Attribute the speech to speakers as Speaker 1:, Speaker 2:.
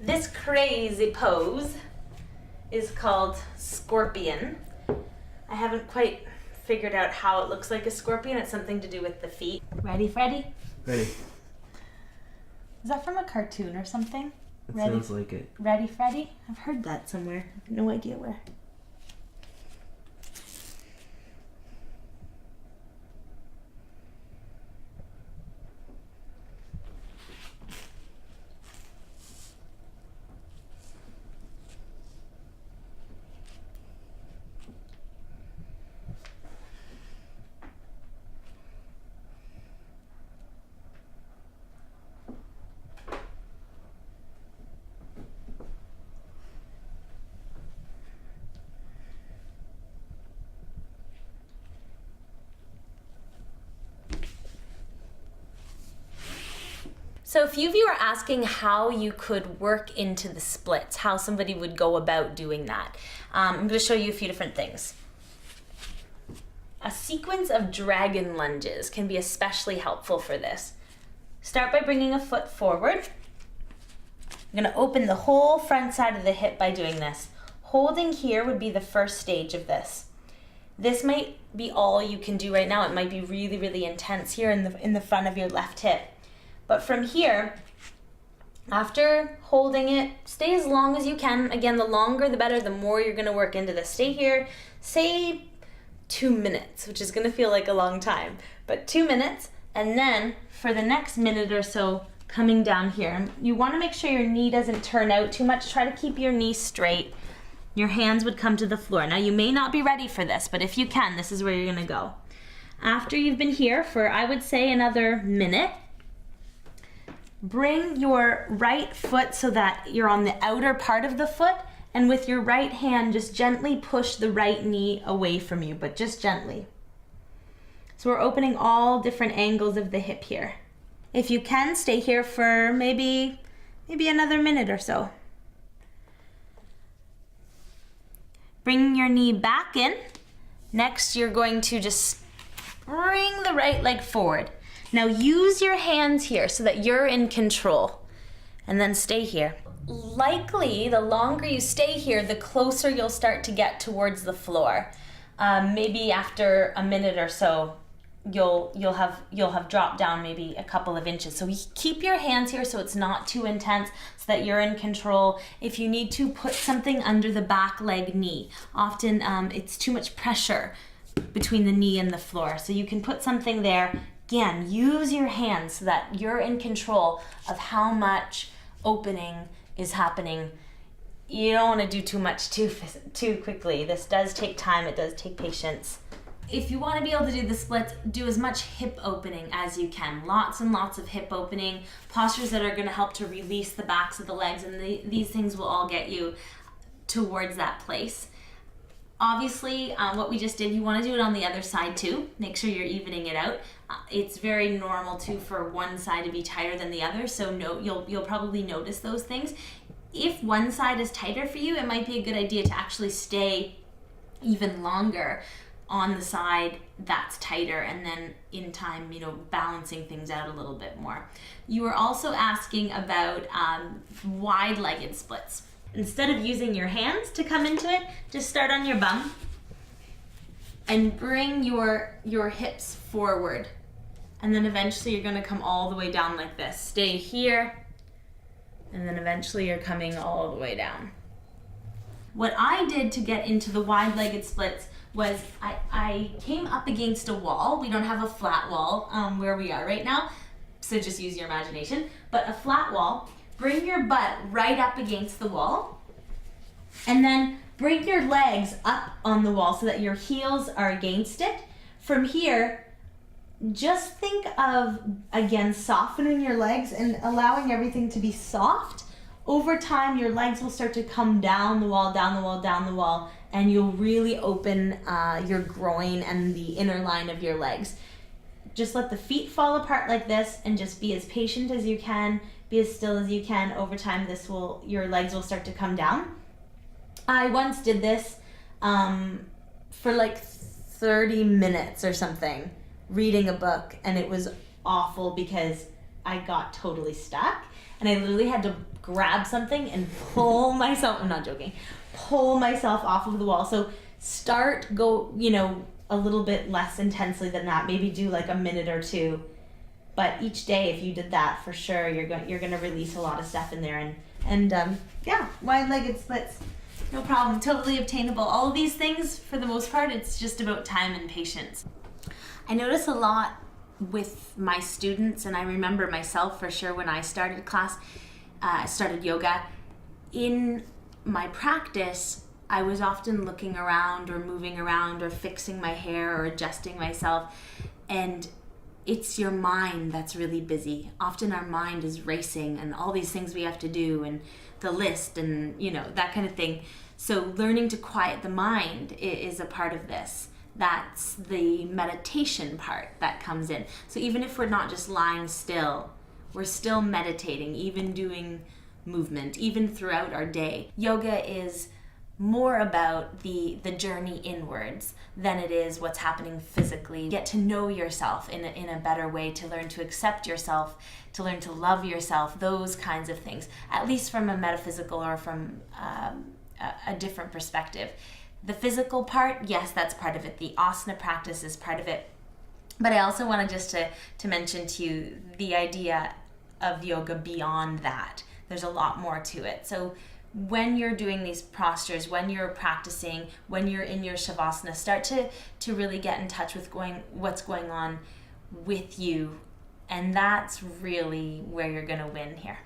Speaker 1: This crazy pose is called scorpion. I haven't quite figured out how it looks like a scorpion. It's something to do with the feet. Ready, Freddie?
Speaker 2: Ready.
Speaker 1: Is that from a cartoon or something?
Speaker 2: It
Speaker 1: Ready?
Speaker 2: sounds like it.
Speaker 1: Ready, Freddie? I've heard that somewhere. I have no idea where. So a few of you are asking how you could work into the splits, how somebody would go about doing that. I'm going to show you a few different things. A sequence of dragon lunges can be especially helpful for this. Start by bringing a foot forward. I'm going to open the whole front side of the hip by doing this. Holding here would be the first stage of this. This might be all you can do right now. It might be really, really intense here in the front of your left hip. But from here, after holding it, stay as long as you can. Again, the longer the better, the more you're gonna work into this. Stay here, say 2 minutes, which is gonna feel like a long time, but 2 minutes, and then for the next minute or so, coming down here. You wanna make sure your knee doesn't turn out too much. Try to keep your knee straight. Your hands would come to the floor. Now you may not be ready for this, but if you can, this is where you're gonna go. After you've been here for, I would say, another minute, bring your right foot so that you're on the outer part of the foot, and with your right hand, just gently push the right knee away from you, but just gently. So we're opening all different angles of the hip here. If you can, stay here for maybe another minute or so. Bring your knee back in. Next, you're going to just bring the right leg forward. Now use your hands here so that you're in control, and then stay here. Likely, the longer you stay here, the closer you'll start to get towards the floor. Maybe after a minute or so, you'll have dropped down maybe a couple of inches. So keep your hands here so it's not too intense, so that you're in control. If you need to, put something under the back leg knee. Often it's too much pressure between the knee and the floor, so you can put something there. Again, use your hands so that you're in control of how much opening is happening. You don't want to do too much too quickly. This does take time, it does take patience. If you want to be able to do the splits, do as much hip opening as you can. Lots and lots of hip opening, postures that are going to help to release the backs of the legs, and these things will all get you towards that place. Obviously, what we just did, you want to do it on the other side too. Make sure you're evening it out. It's very normal too for one side to be tighter than the other, so you'll probably notice those things. If one side is tighter for you, it might be a good idea to actually stay even longer on the side that's tighter, and then in time, balancing things out a little bit more. You were also asking about wide-legged splits. Instead of using your hands to come into it, just start on your bum and bring your hips forward. And then eventually you're gonna come all the way down like this. Stay here, and then eventually you're coming all the way down. What I did to get into the wide-legged splits was I came up against a wall. We don't have a flat wall where we are right now, so just use your imagination. But a flat wall, bring your butt right up against the wall, and then bring your legs up on the wall so that your heels are against it. From here, just think of, again, softening your legs and allowing everything to be soft. Over time, your legs will start to come down the wall, down the wall, down the wall, and you'll really open your groin and the inner line of your legs. Just let the feet fall apart like this, and just be as patient as you can, be as still as you can. Over time, your legs will start to come down. I once did this for like 30 minutes or something, reading a book, and it was awful because I got totally stuck, and I literally had to grab something and pull myself, I'm not joking, pull myself off of the wall. So go, a little bit less intensely than that, maybe do like a minute or two. But each day, if you did that, for sure, you're going to release a lot of stuff in there. And yeah, wide-legged splits, no problem, totally obtainable. All of these things, for the most part, it's just about time and patience. I notice a lot with my students, and I remember myself for sure when I started started yoga. In my practice, I was often looking around or moving around or fixing my hair or adjusting myself, and it's your mind that's really busy. Often our mind is racing and all these things we have to do and the list and that kind of thing. So learning to quiet the mind is a part of this. That's the meditation part that comes in. So even if we're not just lying still, we're still meditating, even doing movement, even throughout our day. Yoga is more about the journey inwards than it is what's happening physically. Get to know yourself in a better way, to learn to accept yourself, to learn to love yourself, those kinds of things, at least from a metaphysical or from a different perspective. The physical part, yes, that's part of it. The asana practice is part of it. But I also wanted just to mention to you the idea of yoga beyond that. There's a lot more to it. So when you're doing these postures, when you're practicing, when you're in your shavasana, start to really get in touch with what's going on with you. And that's really where you're going to win here.